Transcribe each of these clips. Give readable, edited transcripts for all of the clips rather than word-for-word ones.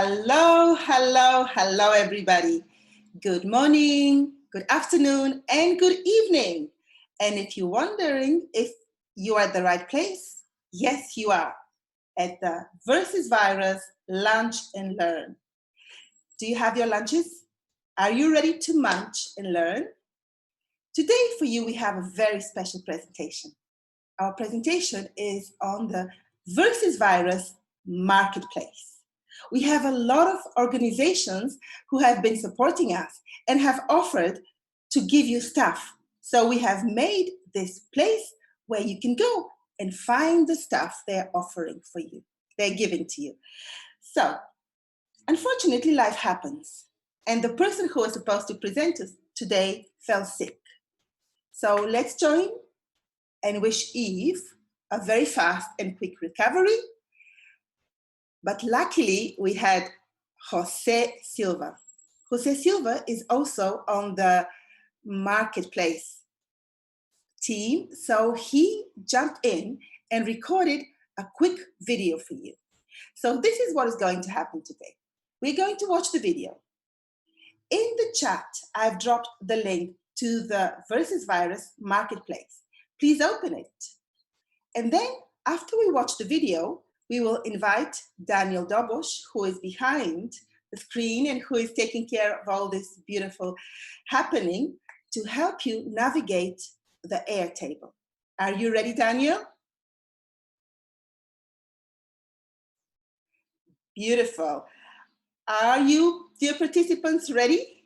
Hello, hello, hello, everybody. Good morning, good afternoon, and good evening. And if you're wondering if you are at the right place, yes, you are at the Versus Virus Lunch and Learn. Do you have your lunches? Are you ready to munch and learn? Today for you, we have a very special presentation. Our presentation is on the Versus Virus Marketplace. We have a lot of organizations who have been supporting us and have offered to give you stuff. So we have made this place where you can go and find the stuff they're offering for you, they're giving to you. So, unfortunately, life happens. And the person who was supposed to present us today fell sick. So let's join and wish Eve a very fast and quick recovery. But luckily, we had José Silva. José Silva is also on the marketplace team, so he jumped in and recorded a quick video for you. So this is what is going to happen today. We're going to watch the video. In the chat, I've dropped the link to the Versus Virus Marketplace. Please open it. And then after we watch the video, we will invite Daniel Dobosh, who is behind the screen and who is taking care of all this beautiful happening, to help you navigate the Airtable. Are you ready, Daniel? Beautiful. Are you, dear participants, ready?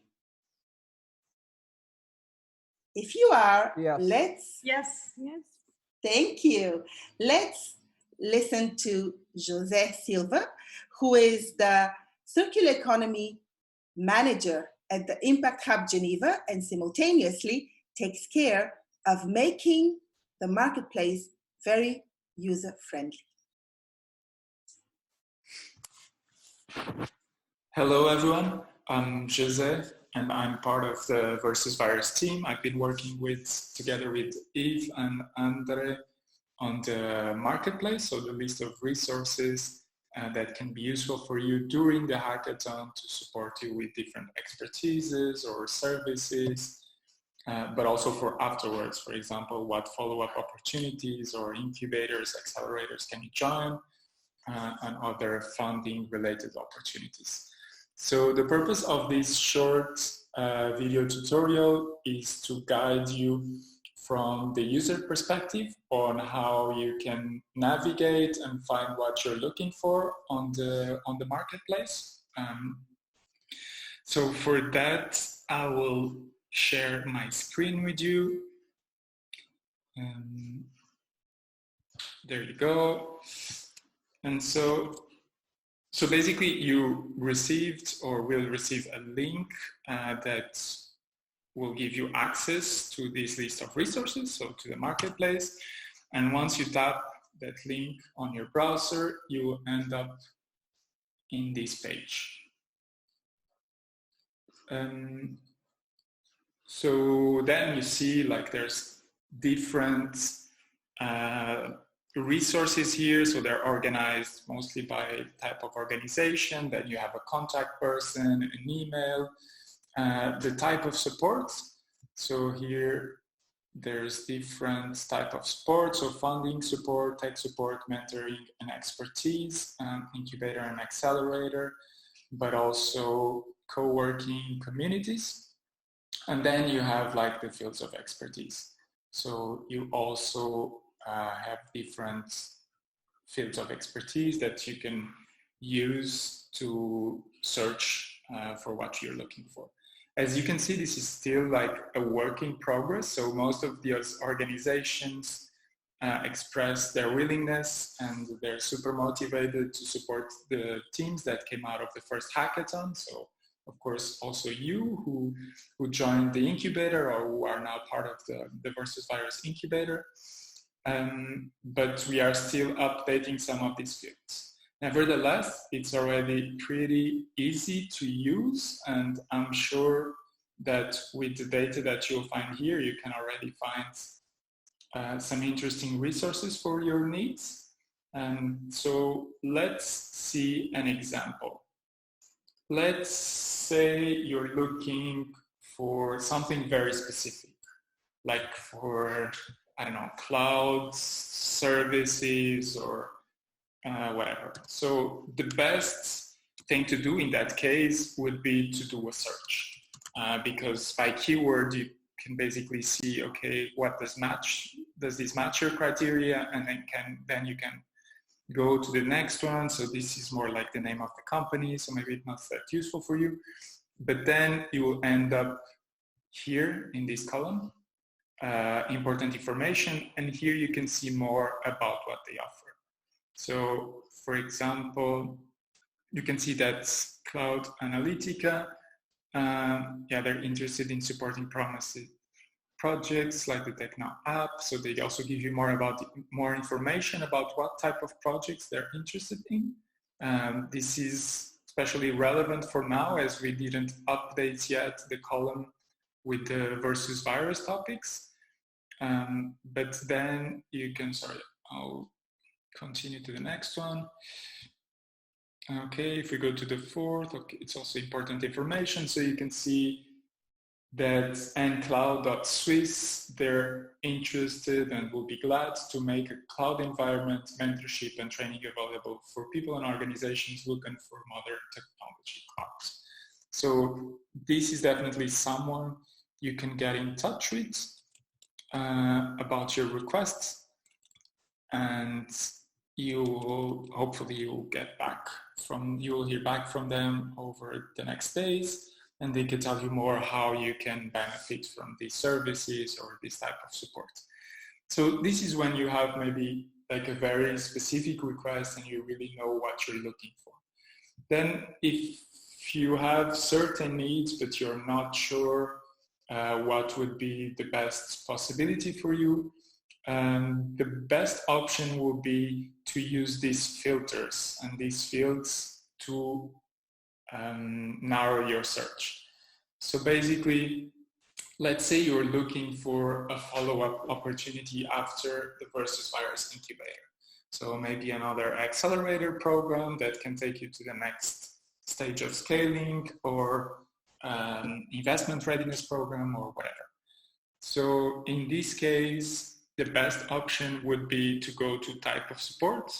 If you are, yes. Yes. Thank you. Let's listen to José Silva, who is the Circular Economy Manager at the Impact Hub Geneva and simultaneously takes care of making the marketplace very user-friendly. Hello, everyone. I'm José, and I'm part of the Versus Virus team. I've been working together with Yves and Andre on the marketplace, so the list of resources that can be useful for you during the hackathon to support you with different expertises or services, but also for afterwards. For example, what follow-up opportunities or incubators, accelerators can you join, and other funding-related opportunities. So the purpose of this short video tutorial is to guide you from the user perspective on how you can navigate and find what you're looking for on the marketplace. So for that, I will share my screen with you. There you go. And so basically you received or will receive a link that will give you access to this list of resources, so to the marketplace. And once you tap that link on your browser, you will end up in this page. So then you see like there's different resources here. So they're organized mostly by type of organization. Then you have a contact person, an email, the type of support. So here there's different type of support. So funding support, tech support, mentoring and expertise, incubator and accelerator, but also co-working communities. And then you have like the fields of expertise. So you also have different fields of expertise that you can use to search for what you're looking for. As you can see, this is still like a work in progress. So most of those organizations express their willingness and they're super motivated to support the teams that came out of the first hackathon. So of course, also you who joined the incubator or who are now part of the Versus Virus incubator. But we are still updating some of these fields. Nevertheless, it's already pretty easy to use, and I'm sure that with the data that you'll find here, you can already find some interesting resources for your needs. So let's see an example. let's say you're looking for something very specific, like for, I don't know, cloud services or whatever. So the best thing to do in that case would be to do a search, because by keyword you can basically see, okay, what does this match your criteria, and then you can go to the next one. So this is more like the name of the company, so maybe it's not that useful for you, but then you will end up here in this column, important information, and here you can see more about what they offer. So for example, you can see that Cloud Analytica, they're interested in supporting projects like the TechNow app. So they also give you more information about what type of projects they're interested in. This is especially relevant for now, as we didn't update yet the column with the versus virus topics. But then you can, I'll continue to the next one. Okay, if we go to the fourth, okay, it's also important information. So you can see that ncloud.swiss, they're interested and will be glad to make a cloud environment, mentorship and training available for people and organizations looking for modern technology clouds. So this is definitely someone you can get in touch with about your requests, and hopefully you'll hear back from them over the next days, and they can tell you more how you can benefit from these services or this type of support. So this is when you have maybe like a very specific request and you really know what you're looking for. Then if you have certain needs but you're not sure what would be the best possibility for you, the best option will be to use these filters and these fields to narrow your search. So basically, let's say you're looking for a follow-up opportunity after the versus virus incubator. So maybe another accelerator program that can take you to the next stage of scaling, or investment readiness program, or whatever. So in this case, the best option would be to go to type of support.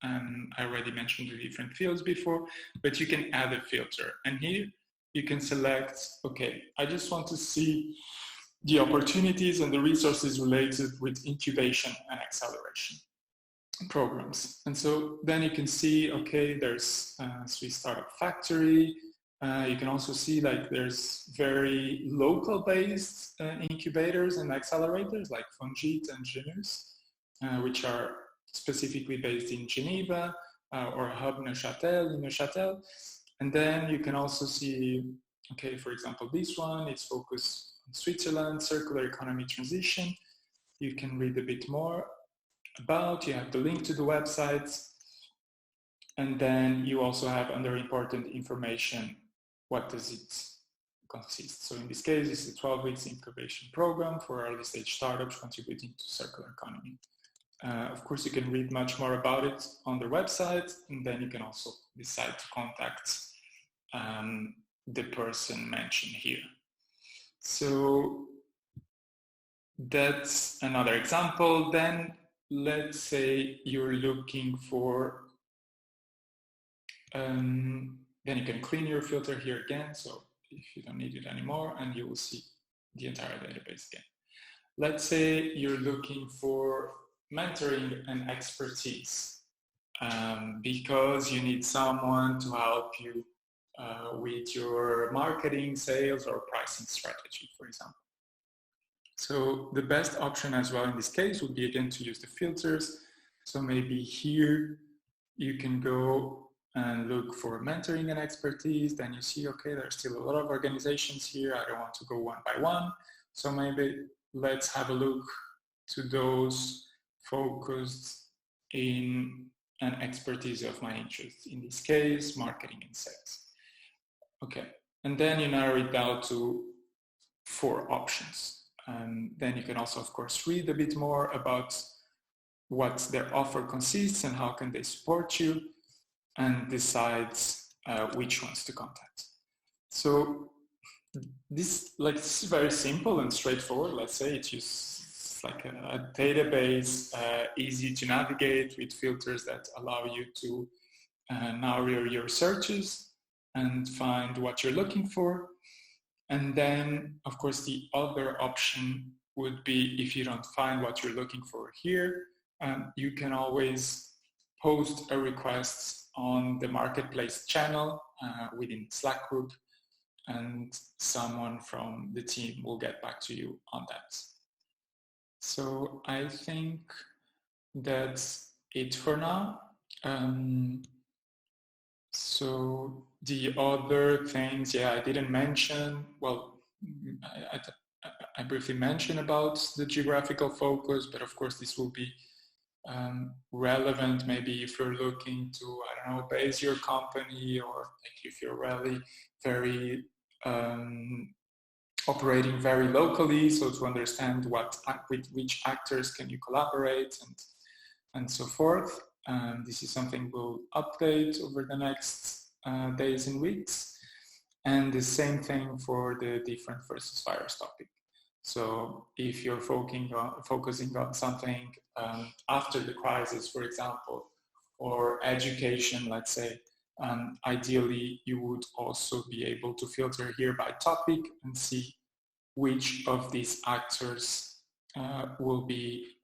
I already mentioned the different fields before, but you can add a filter. And here you can select, okay, I just want to see the opportunities and the resources related with incubation and acceleration programs. And so then you can see, okay, there's Swiss Startup Factory. You can also see like there's very local based incubators and accelerators like Fungit and Genus, which are specifically based in Geneva, or Hub Neuchâtel in Neuchâtel. And then you can also see, okay, for example, this one is focused on Switzerland, circular economy transition. You can read a bit more about, you have the link to the website. And then you also have under important information, what does it consist? So in this case, it's a 12 weeks incubation program for early stage startups contributing to circular economy. Of course, you can read much more about it on their website, and then you can also decide to contact the person mentioned here. So that's another example. Then let's say you're looking for, then you can clean your filter here again. So if you don't need it anymore, and you will see the entire database again. Let's say you're looking for mentoring and expertise because you need someone to help you with your marketing, sales, or pricing strategy, for example. So the best option as well in this case would be again to use the filters. So maybe here you can go and look for mentoring and expertise. Then you see, okay, there's still a lot of organizations here. I don't want to go one by one. So maybe let's have a look to those focused in an expertise of my interest. In this case, marketing and sales. Okay, and then you narrow it down to 4 options. And then you can also, of course, read a bit more about what their offer consists and how can they support you, and decide which ones to contact. So this is very simple and straightforward. Let's say it's just like a database, easy to navigate with filters that allow you to narrow your searches and find what you're looking for. And then, of course, the other option would be, if you don't find what you're looking for here, you can always post a request on the marketplace channel within the Slack group, and someone from the team will get back to you on that. So I think that's it for now. So the other things, I didn't mention, well, I briefly mentioned about the geographical focus, but of course this will be relevant maybe if you're looking to, I don't know, base your company, or like if you're really very operating very locally, so to understand with which actors can you collaborate and so forth. This is something we'll update over the next days and weeks. And the same thing for the different versus virus topic. So if you're focusing on something after the crisis, for example, or education, let's say, ideally you would also be able to filter here by topic and see which of these actors will be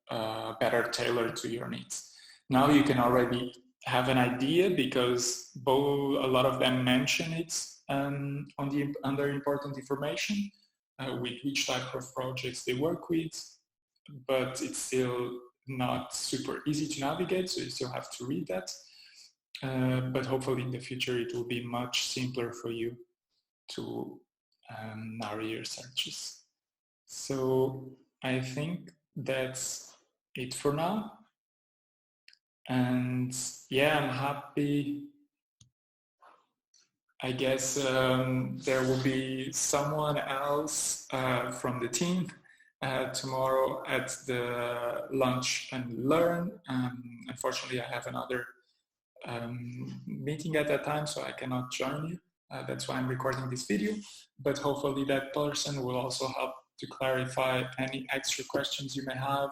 better tailored to your needs. Now you can already have an idea, because a lot of them mention it under important information, with which type of projects they work with, but it's still not super easy to navigate, so you still have to read that. But hopefully in the future it will be much simpler for you to narrow your searches. So I think that's it for now. And I'm happy. I guess there will be someone else from the team tomorrow at the Lunch and Learn. Unfortunately, I have another meeting at that time, so I cannot join you. That's why I'm recording this video. But hopefully that person will also help to clarify any extra questions you may have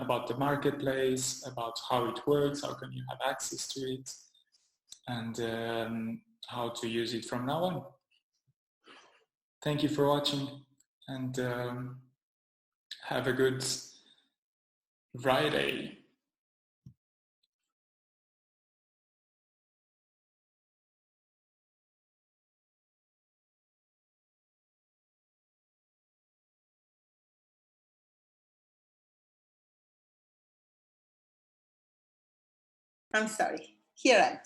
about the marketplace, about how it works, how can you have access to it, and how to use it from now on. Thank you for watching, and have a good Friday. I'm sorry, here I am.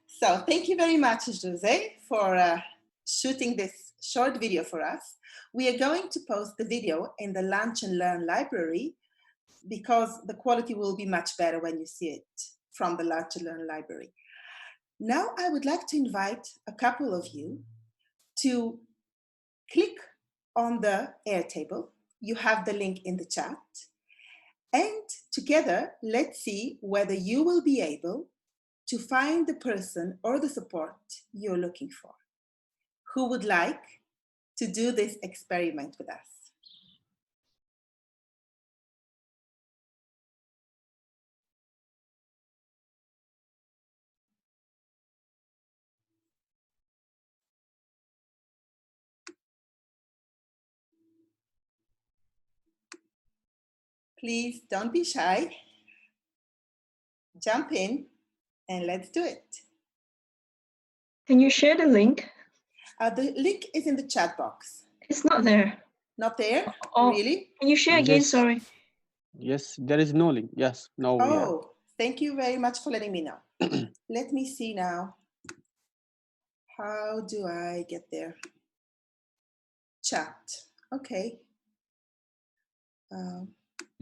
So thank you very much, Jose, for shooting this short video for us. We are going to post the video in the Lunch and Learn library, because the quality will be much better when you see it from the Lunch and Learn library. Now I would like to invite a couple of you to click on the Airtable. You have the link in the chat. And together, let's see whether you will be able to find the person or the support you're looking for. Who would like to do this experiment with us? Please don't be shy. Jump in and let's do it. Can you share the link? The link is in the chat box. It's not there. Not there? Oh, really? Can you share again? Sorry. Yes, there is no link. Yes, now we have. Oh, thank you very much for letting me know. Let me see now. How do I get there? Chat. Okay.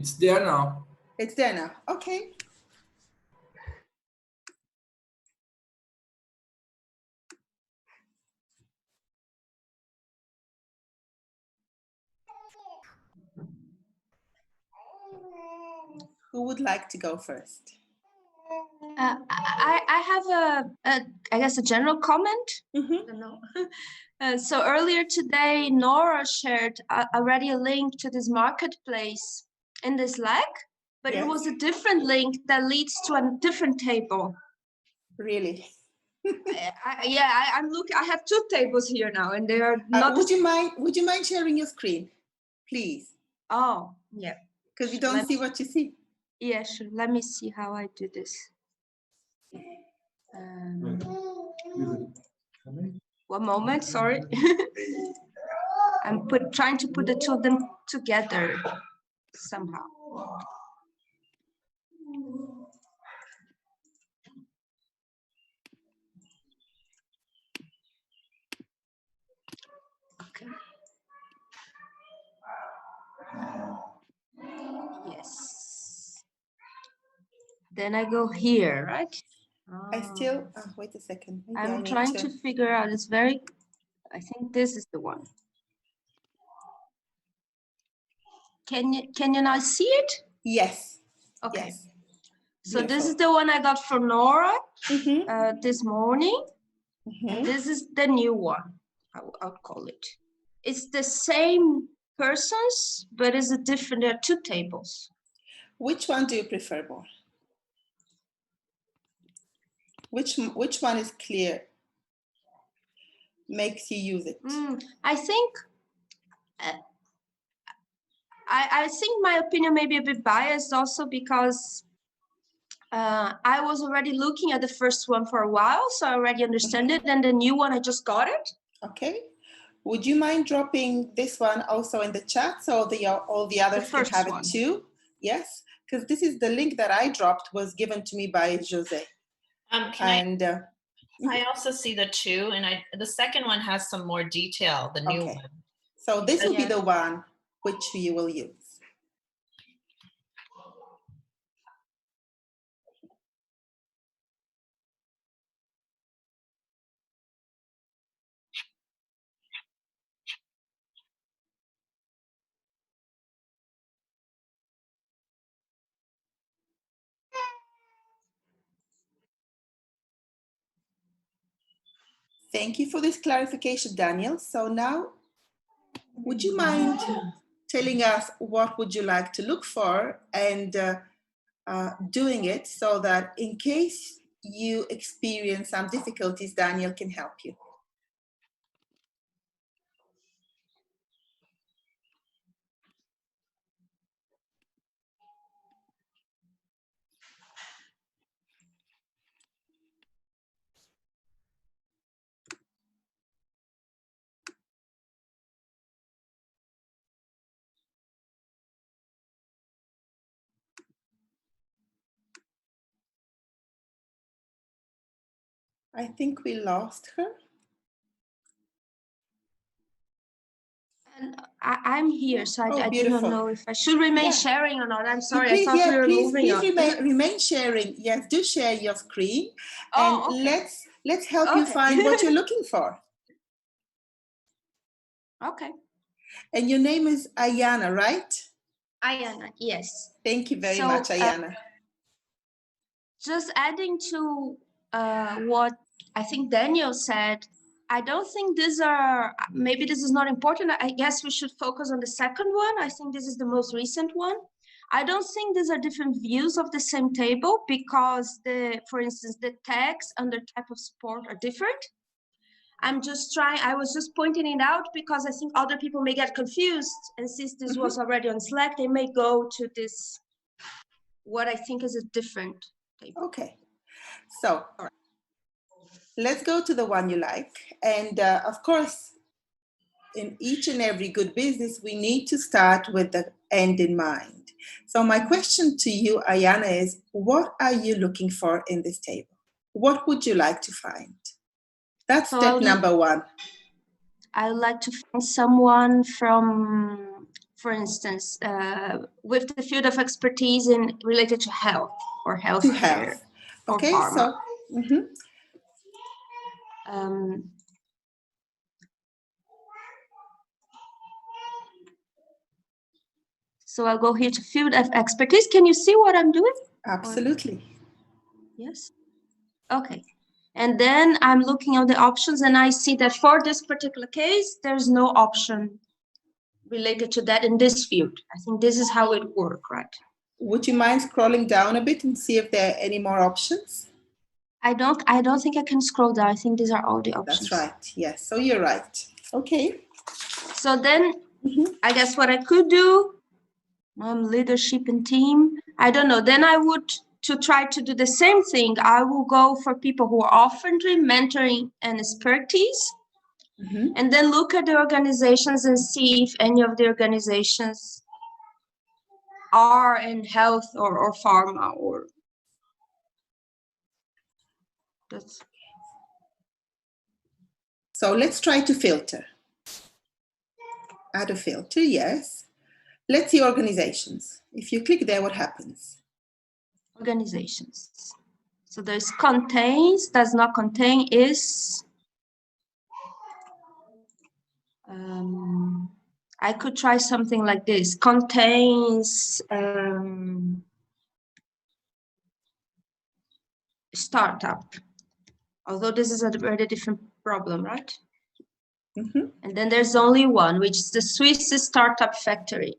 It's there now. It's there now. Okay. Who would like to go first? I have I guess a general comment. Mm-hmm. I don't know. So earlier today, Nora shared already a link to this marketplace in this Slack, but Yes. it was a different link that leads to a different table. Really? I'm looking. I have two tables here now, and they are not. Would you mind sharing your screen, please? Oh, yeah. Because we don't see what you see. Yeah, sure. Let me see how I do this. One moment, sorry. I'm trying to put the two of them together somehow. Okay. Yes. Then I go here, right? I still, wait a second. Maybe I'm trying to figure out, I think this is the one. Can you now see it? Yes. Okay. Yes. So this is the one I got from Nora this morning. And this is the new one, I'll call it. It's the same persons, but it's there are two tables. Which one do you prefer more? Which one is clear? Makes you use it? I think I think my opinion may be a bit biased also because I was already looking at the first one for a while, so I already understand it. And the new one, I just got it. Okay. Would you mind dropping this one also in the chat so all the others can have it too? Yes, because this is the link that I dropped was given to me by José. I also see the two, and the second one has some more detail, the new one. So this will be the one which you will use. Thank you for this clarification, Daniel. So now, would you mind telling us what would you like to look for and doing it so that in case you experience some difficulties, Daniel can help you? I think we lost her. And I'm here, so I do not know if I should remain sharing or not. I'm sorry, Please, I thought we were moving on. Remain sharing. Yes, do share your screen. And let's help you find what you're looking for. Okay. And your name is Ayana, right? Ayana, yes. Thank you very much, Ayana. Just adding to what I think Daniel said, I don't think maybe this is not important. I guess we should focus on the second one. I think this is the most recent one. I don't think these are different views of the same table because for instance, the tags under type of support are different. I was just pointing it out because I think other people may get confused. And since this was already on Slack, they may go to this, what I think is a different table. Okay. So let's go to the one you like. And of course, in each and every good business, we need to start with the end in mind. So my question to you, Ayana, is what are you looking for in this table? What would you like to find? That's step number one. I would like to find someone from, for instance, with the field of expertise related to health or healthcare. Okay, or pharma. So. So I'll go here to field of expertise. Can you see what I'm doing? Absolutely. Yes. Okay. And then I'm looking at the options and I see that for this particular case, there's no option related to that in this field. I think this is how it works, right? Would you mind scrolling down a bit and see if there are any more options? I don't think I can scroll down. I think these are all the options. That's right. Yes. So you're right. Okay. So then I guess what I could do, leadership and team, I don't know. Then I would, to try to do the same thing, I will go for people who are often doing mentoring and expertise, and then look at the organizations and see if any of the organizations are in health or pharma or that's. So let's try to filter. Add a filter, yes. Let's see organizations. If you click there, what happens? Organizations. So there's contains, does not contain, is. I could try something like this. Contains startup. Although this is a very different problem, right? And then there's only one, which is the Swiss Startup Factory.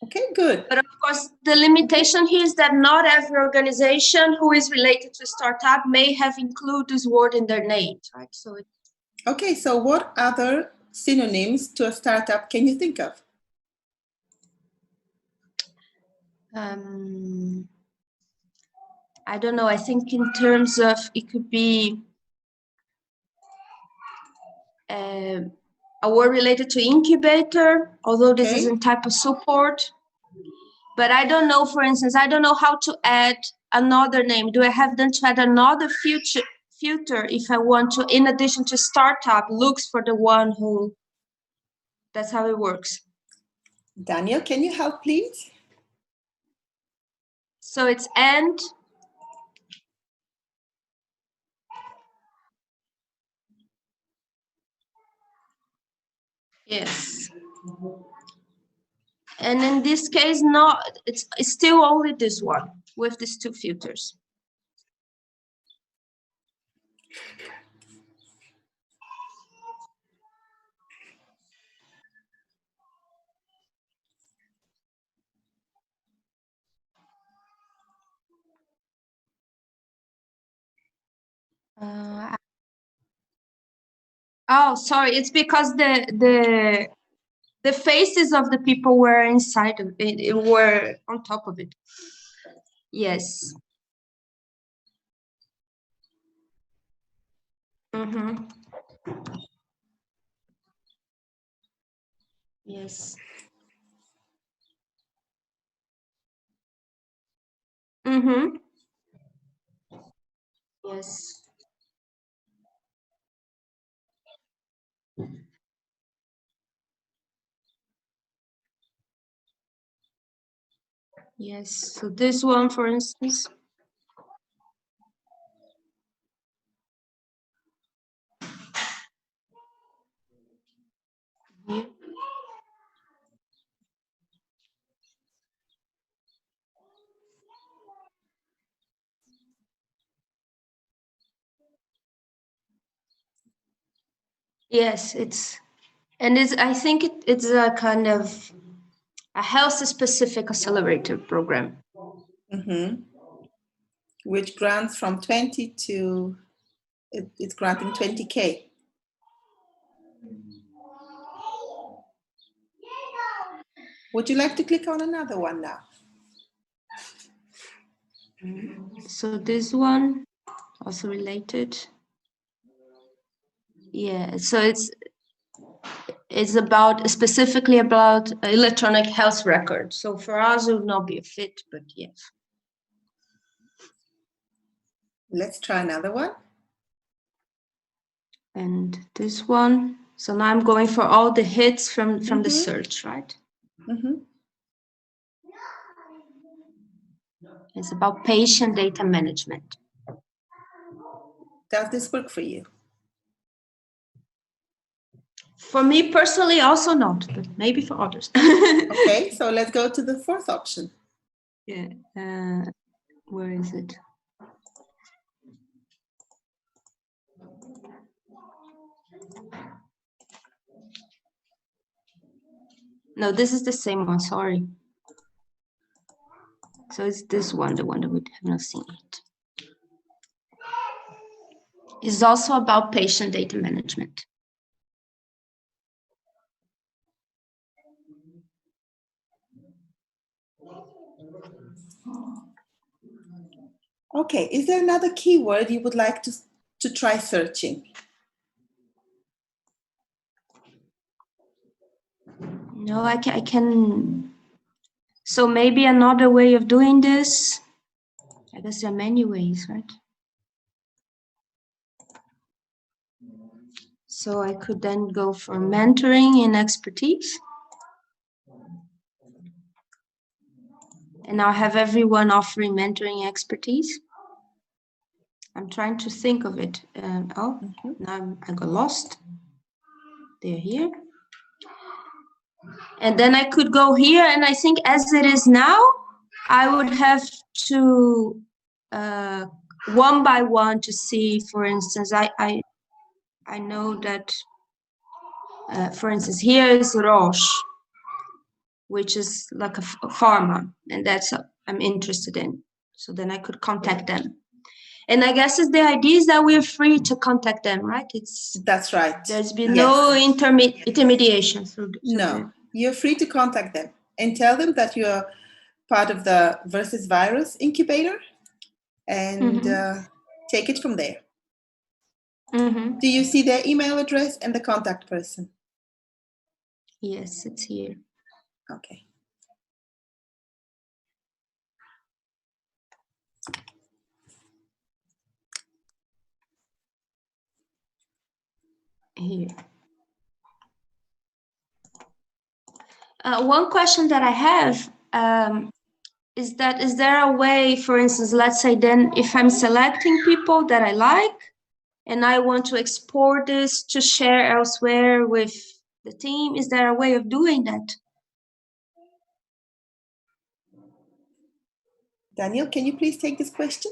Okay, good. But of course, the limitation here is that not every organization who is related to startup may have included this word in their name, right? So okay, so what other synonyms to a startup can you think of? I don't know. I think in terms of, it could be a word related to incubator, although this is a type of support. But I don't know, for instance, I don't know how to add another name. Do I have then to add another filter if I want to, in addition to startup, looks for the one who, that's how it works. Daniel, can you help, please? So it's and. Yes. And in this case, no, it's still only this one with these two filters. Oh, sorry. It's because the faces of the people were inside of it, were on top of it. Yes. Yes. Yes. Yes. So this one, for instance. Yeah. Yes, I think it's a kind of a health-specific accelerator program. Which grants from 20 to, it's granting 20K. Would you like to click on another one now? So this one, also related. Yeah, so it's about, specifically about electronic health records. So for us, it would not be a fit, but yes. Let's try another one. And this one. So now I'm going for all the hits from the search, right? It's about patient data management. Does this work for you? For me personally, also not, but maybe for others. Okay, so let's go to the fourth option. Yeah, where is it? No, this is the same one, sorry. So it's this one, the one that we have not seen it. It's also about patient data management. Okay, is there another keyword you would like to try searching? No, I can. So maybe another way of doing this, I guess there are many ways, right? So I could then go for mentoring and expertise. And I'll have everyone offering mentoring expertise. I'm trying to think of it. Now I got lost. They're here. And then I could go here, and I think as it is now, I would have to one by one to see, for instance, I know that, for instance, here is Roche, which is like a pharma, and that's I'm interested in. So then I could contact them. And I guess the idea is that we're free to contact them, right? That's right. There's been no intermediation through no, you're free to contact them and tell them that you're part of the Versus Virus Incubator and take it from there. Do you see their email address and the contact person? Yes, it's here. Okay. Here. One question that I have is there a way, for instance, let's say then if I'm selecting people that I like and I want to export this to share elsewhere with the team, is there a way of doing that? Daniel, can you please take this question?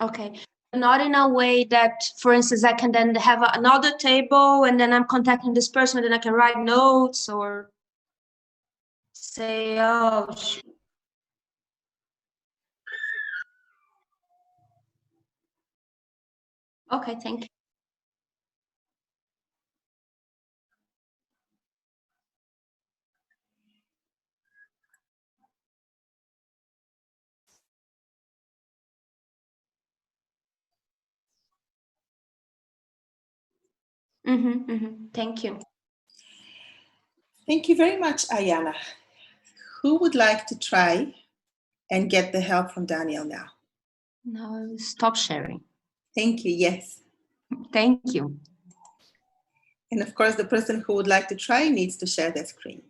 Okay, not in a way that, for instance, I can then have another table and then I'm contacting this person and then I can write notes or say, oh. Okay, thank you. Thank you. Thank you very much, Ayana. Who would like to try and get the help from Daniel now? No, stop sharing. Thank you, yes. Thank you. And of course, the person who would like to try needs to share their screen.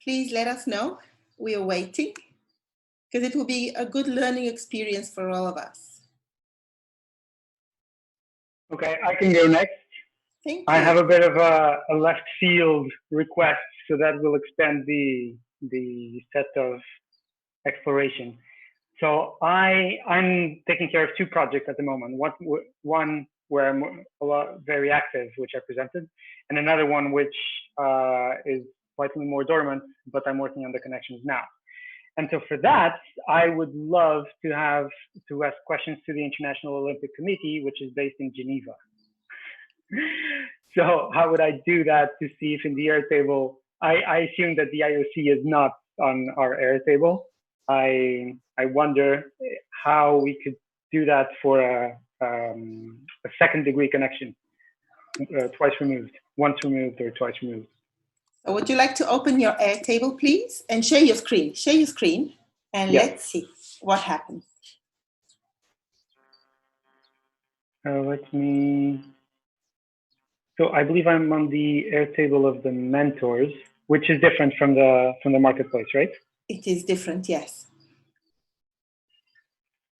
Please let us know. We are waiting because it will be a good learning experience for all of us. Okay, I can go next. Thank you. I have a bit of a left field request, so that will expand the set of exploration. So I'm taking care of two projects at the moment. One where I'm very active, which I presented, and another one which is slightly more dormant, but I'm working on the connections now. And so for that, I would love to ask questions to the International Olympic Committee, which is based in Geneva. So how would I do that to see if in the Airtable, I assume that the IOC is not on our Airtable. I wonder how we could do that for a second degree connection, twice removed, once removed or twice removed. So would you like to open your Airtable, please, and share your screen? Share your screen, and let's see what happens. Let me. So I believe I'm on the Airtable of the mentors, which is different from the marketplace, right? It is different, yes.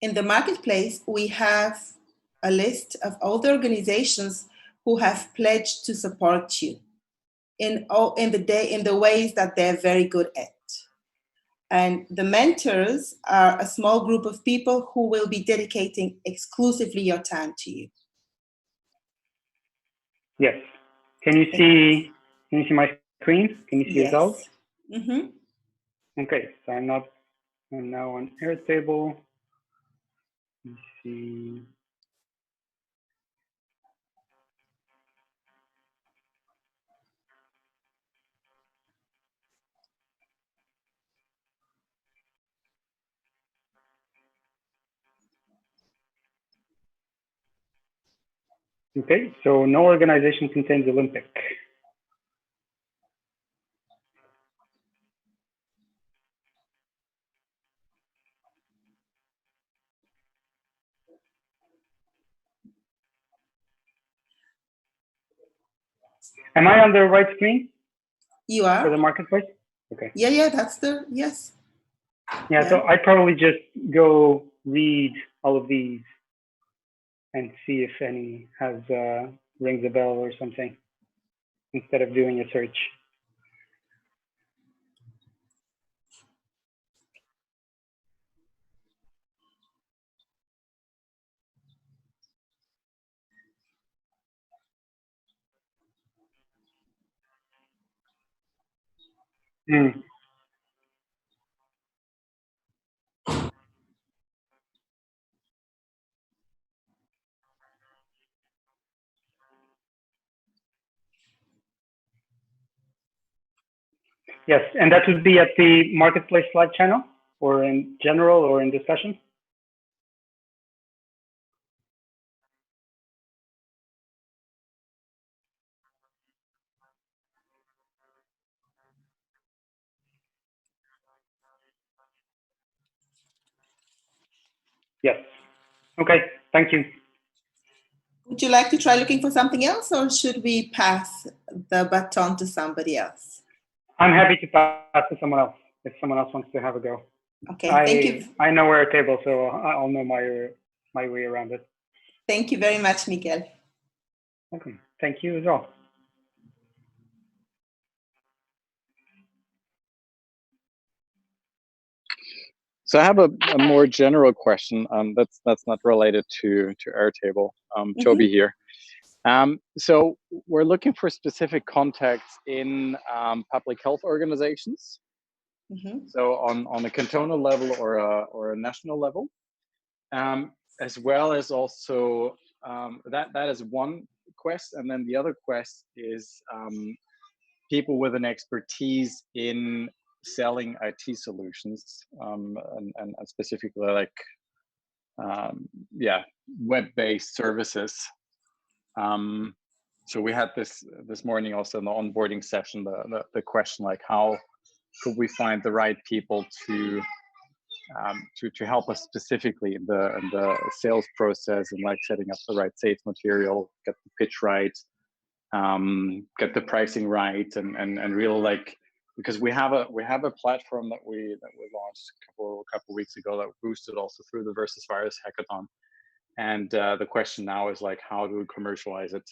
In the marketplace, we have a list of all the organizations who have pledged to support you in the ways that they're very good at. And the mentors are a small group of people who will be dedicating exclusively your time to you. Yes. Can you see my screen? Can you see yourself? Mm-hmm. Okay, so I'm now on Airtable. Let's see. Okay, so no organization contains Olympic. Am I on the right screen? You are? For the marketplace? Okay. Yeah, that's the, yes. Yeah, so I'd probably just go read all of these and see if any has rings a bell or something instead of doing a search. Yes, and that would be at the marketplace Slack channel or in general or in discussion? Yes. Okay, thank you. Would you like to try looking for something else, or should we pass the baton to somebody else? I'm happy to pass to someone else if someone else wants to have a go. Okay, thank you. I know where a table, so I'll know my way around it. Thank you very much, Miguel. Okay, thank you as well. So I have a more general question that's not related to Airtable. Toby here. So we're looking for specific contacts in public health organizations. So on a cantonal level or a national level, as well as also that is one quest, and then the other quest is people with an expertise in selling IT solutions, and specifically like web-based services. So we had this morning also in the onboarding session, the question like, how could we find the right people to help us specifically in the sales process, and like setting up the right sales material, get the pitch right, get the pricing right, and really like, because we have a platform that we launched a couple weeks ago that boosted also through the Versus Virus Hackathon, and the question now is like, how do we commercialize it?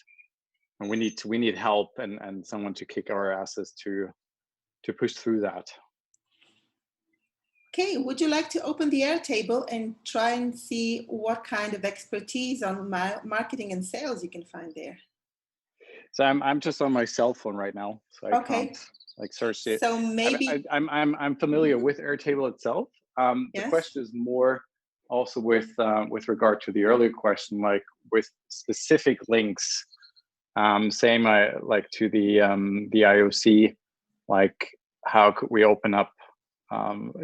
And we need help and someone to kick our asses to push through that. Okay, would you like to open the Airtable and try and see what kind of expertise on marketing and sales you can find there? So I'm just on my cell phone right now, so I can't like search it. So maybe I'm familiar with Airtable itself. The question is more also with regard to the earlier question, like with specific links. Same like to the IOC, like how could we open up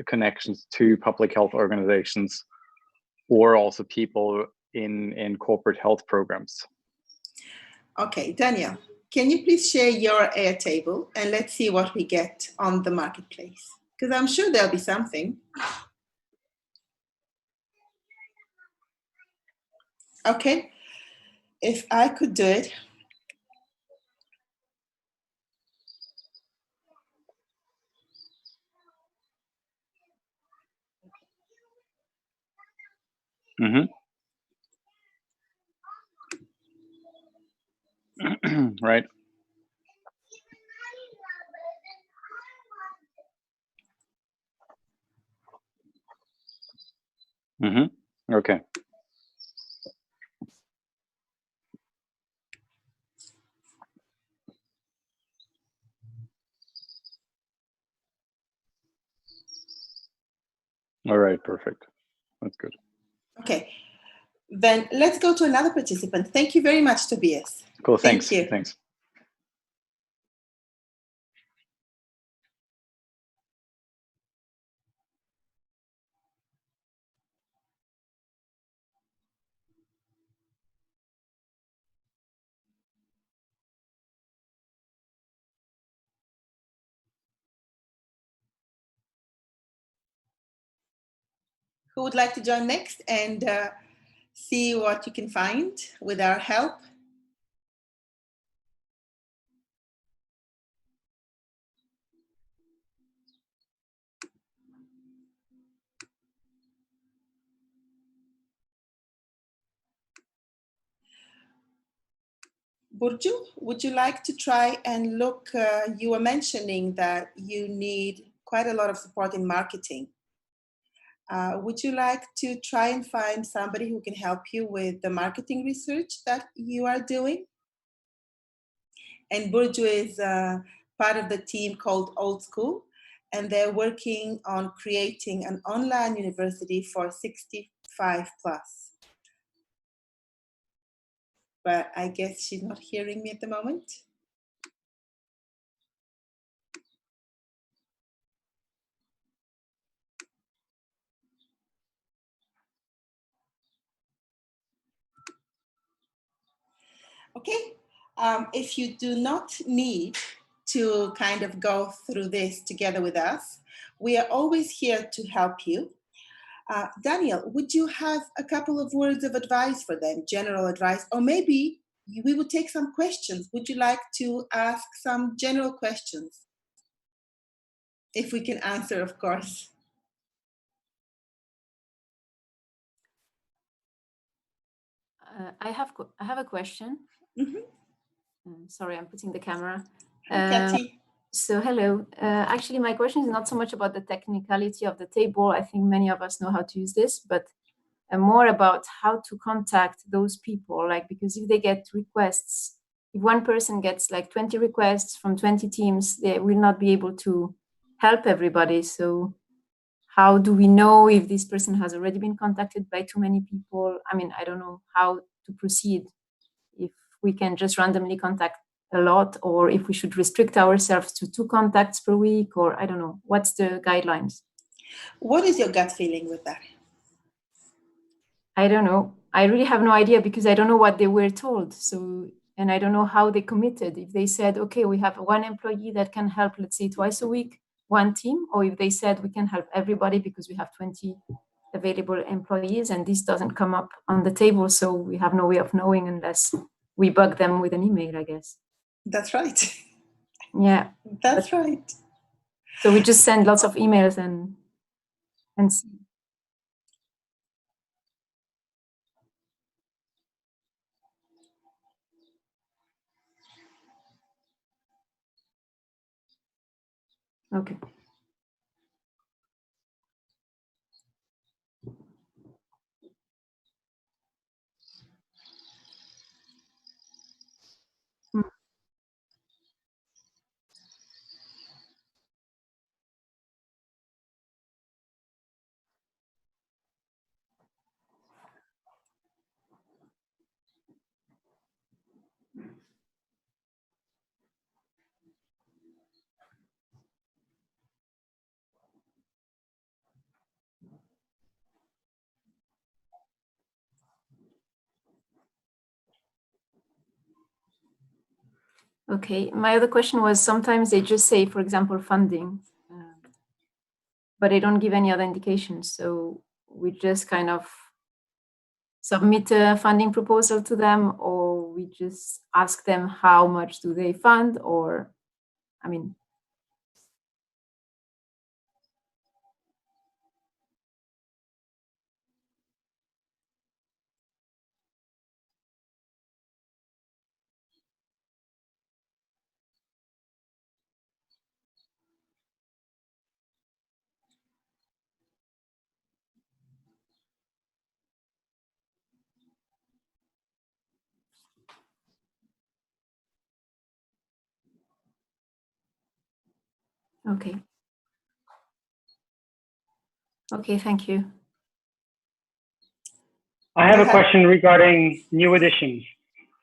connections to public health organizations or also people in corporate health programs. Okay, Daniel, can you please share your Airtable and let's see what we get on the marketplace? Because I'm sure there'll be something. Okay, if I could do it. Right. Okay. All right, perfect. That's good. Okay, then let's go to another participant. Thank you very much, Tobias. Cool, thanks. Thank you. Thanks. Who would like to join next and see what you can find with our help? Burcu, would you like to try and look, you were mentioning that you need quite a lot of support in marketing. Would you like to try and find somebody who can help you with the marketing research that you are doing? And Burcu is part of the team called Old School, and they're working on creating an online university for 65 plus. But I guess she's not hearing me at the moment. Okay, if you do not need to kind of go through this together with us, we are always here to help you. Daniel, would you have a couple of words of advice for them, general advice, or maybe we would take some questions. Would you like to ask some general questions? If we can answer, of course. I have a question. Sorry, I'm putting the camera. Catchy. So hello. Actually, my question is not so much about the technicality of the table. I think many of us know how to use this, but more about how to contact those people. Like, because if they get requests, if one person gets like 20 requests from 20 teams, they will not be able to help everybody. So how do we know if this person has already been contacted by too many people? I mean, I don't know how to proceed, if we can just randomly contact a lot, or if we should restrict ourselves to 2 contacts per week, or I don't know. What's the guidelines? What is your gut feeling with that? I don't know. I really have no idea, because I don't know what they were told. So, and I don't know how they committed. If they said, okay, we have 1 employee that can help, let's say twice a week, 1 team, or if they said we can help everybody because we have 20 available employees, and this doesn't come up on the table. So we have no way of knowing unless we bug them with an email, I guess. That's right. Yeah. That's right. So we just send lots of emails and see. Okay. Okay, my other question was sometimes they just say, for example, funding, but they don't give any other indications. So we just kind of submit a funding proposal to them, or we just ask them how much do they fund, or, I mean. Okay. Okay, thank you. I have a question regarding new additions.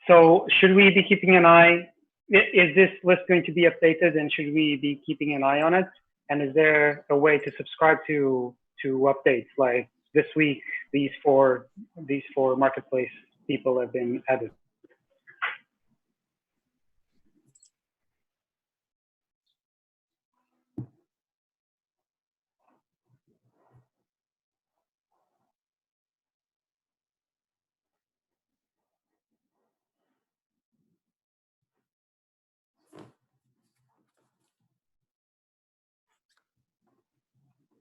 So should we be keeping an eye? Is this list going to be updated, and should we be keeping an eye on it? And is there a way to subscribe to updates, like this week these four marketplace people have been added?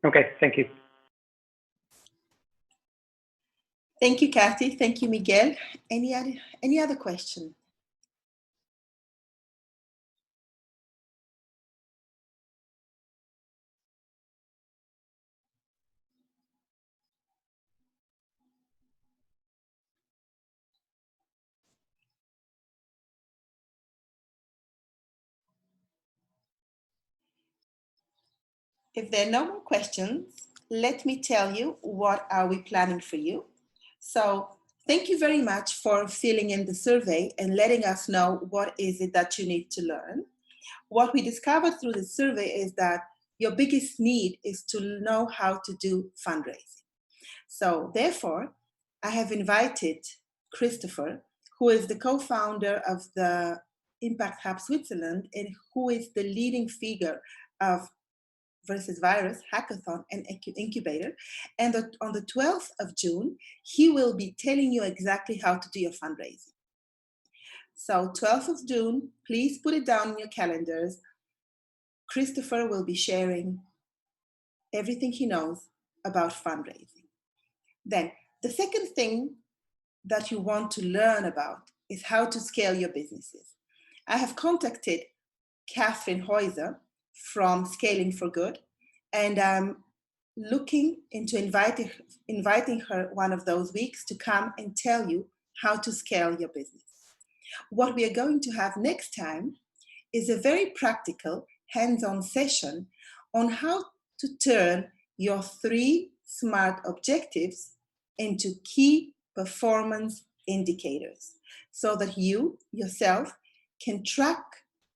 Okay, thank you. Thank you, Kathy. Thank you, Miguel. Any other question? If there are no more questions, let me tell you what are we planning for you. So thank you very much for filling in the survey and letting us know what is it that you need to learn. What we discovered through the survey is that your biggest need is to know how to do fundraising. So therefore, I have invited Christopher, who is the co-founder of the Impact Hub Switzerland and who is the leading figure of versus Virus Hackathon and Incubator. And on the 12th of June, he will be telling you exactly how to do your fundraising. So 12th of June, please put it down in your calendars. Christopher will be sharing everything he knows about fundraising. Then the second thing that you want to learn about is how to scale your businesses. I have contacted Catherine Heuser from Scaling for Good, and I'm looking into inviting her one of those weeks to come and tell you how to scale your business. What we are going to have next time is a very practical, hands-on session on how to turn your 3 SMART objectives into key performance indicators so that you yourself can track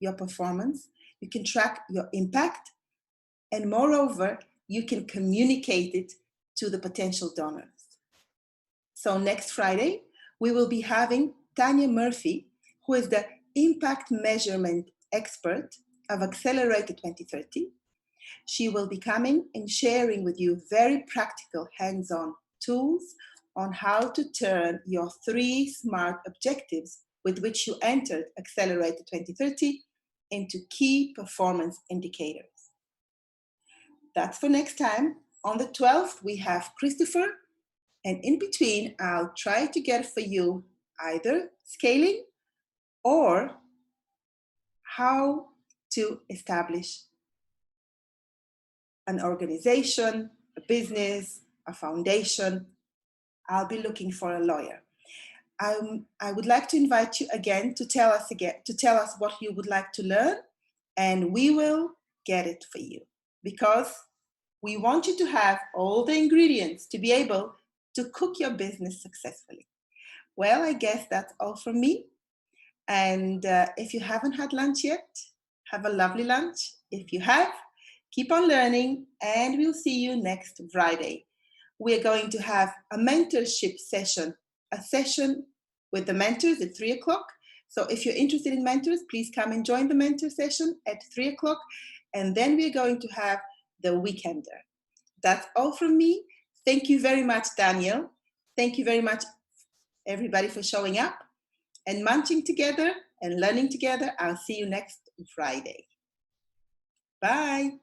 your performance, you can track your impact, and moreover, you can communicate it to the potential donors. So next Friday, we will be having Tanya Murphy, who is the impact measurement expert of Accelerator 2030. She will be coming and sharing with you very practical hands-on tools on how to turn your 3 SMART objectives with which you entered Accelerator 2030 into key performance indicators. That's for next time. On the 12th, we have Christopher, and in between, I'll try to get for you either scaling or how to establish an organization, a business, a foundation. I'll be looking for a lawyer. I would like to invite you again to tell us what you would like to learn, and we will get it for you because we want you to have all the ingredients to be able to cook your business successfully. Well, I guess that's all from me. And if you haven't had lunch yet, have a lovely lunch. If you have, keep on learning, and we'll see you next Friday. We're going to have a mentorship session, a session with the mentors at 3 o'clock So if you're interested in mentors, please come and join the mentor session at 3 o'clock. And then we're going to have the weekender. That's all from me. Thank you very much, Daniel. Thank you very much, everybody, for showing up and munching together and learning together. I'll see you next Friday. Bye.